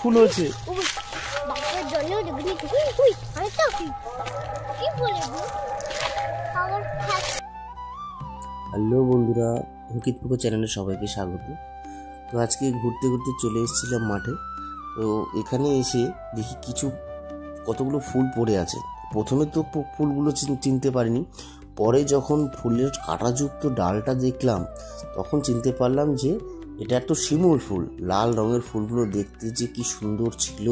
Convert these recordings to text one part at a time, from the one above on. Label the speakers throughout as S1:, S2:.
S1: ফুল হয়েছে। হ্যালো বন্ধুরা, অঙ্কিত পুকুর চ্যানেলে সবাইকে স্বাগত। তো আজকে ঘুরতে ঘুরতে চলে এসেছিলাম মাঠে। তো এখানে এসে দেখি কতগুলো ফুল পড়ে আছে। প্রথমে তো ফুলগুলো চিনতে পারিনি, পরে যখন ফুলের কাঁটাযুক্ত ডালটা দেখলাম তখন চিনতে পারলাম যে এটা একটা শিমুল ফুল। লাল রঙের ফুলগুলো দেখতে যে কি সুন্দর ছিল,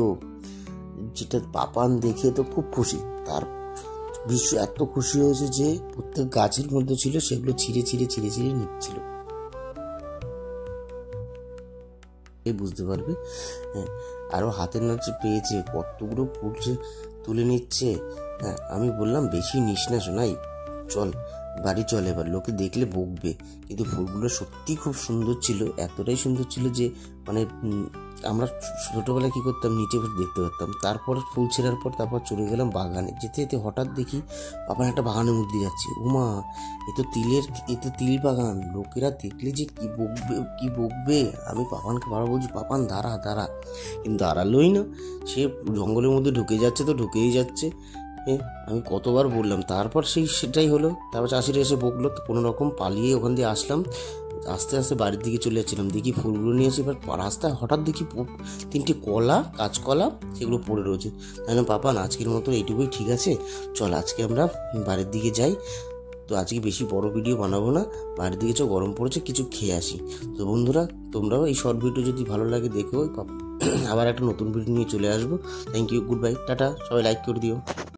S1: যেটা পাপান দেখে তো খুব খুশি। তার বিশ্ব এত খুশি হয়েছে যে প্রত্যেক গাছের মধ্যে ছিল সেগুলো ছিঁড়ে নিচ্ছিল। বুঝতে পারবে। হ্যাঁ, আরো হাতের নাচে পেয়েছে, কতগুলো ফুল তুলে নিচ্ছে। হ্যাঁ, আমি বললাম বেশি নিস না সোনাই, চল বাড়ি চল, এবার লোকে দেখলে বকবে। কিন্তু ফুলগুলো সত্যি খুব সুন্দর ছিল, এতটাই সুন্দর ছিল যে মানে আমরা ছোটবেলায় কি করতাম, নিচে বসে দেখতে পারতাম। তারপর ফুল ছেঁড়ার পর তারপর চলে গেলাম বাগানে। যেতে যেতে হঠাৎ দেখি বাবা একটা বাগানের মধ্যে যাচ্ছে। উমা, এ তো তিল বাগান। লোকেরা দেখলে যে কি বকবে। আমি পাপানকে বারবার বলছি, পাপান দাঁড়া দাঁড়া, কিন্তু দাঁড়ালোই না। সে জঙ্গলের মধ্যে ঢুকেই যাচ্ছে। আমি কতবার বললাম, তারপর সেটাই হলো। তারপর চাষিরা এসে বকলো, তো কোনো রকম পালিয়ে ওখান দিয়ে আসলাম। আস্তে আস্তে বাড়ির দিকে চলে যাচ্ছিলাম, দেখি ফুলগুলো নিয়ে এসে এবার রাস্তায় হঠাৎ দেখি 3টে কাঁচকলা সেগুলো পড়ে রয়েছে। তাই না পাপান, আজকের মতো এইটুকুই ঠিক আছে, চল আজকে আমরা বাড়ির দিকে যাই। তো আজকে বেশি বড় ভিডিও বানাবো না, বাড়ির দিকে চল, গরম পড়েছে, কিছু খেয়ে আসি। তো বন্ধুরা, তোমরাও এই শর্ট ভিডিও যদি ভালো লাগে দেখো, আবার একটা নতুন ভিডিও নিয়ে চলে আসবো। থ্যাংক ইউ, গুড বাই, টাটা, সবাই লাইক করে দিও।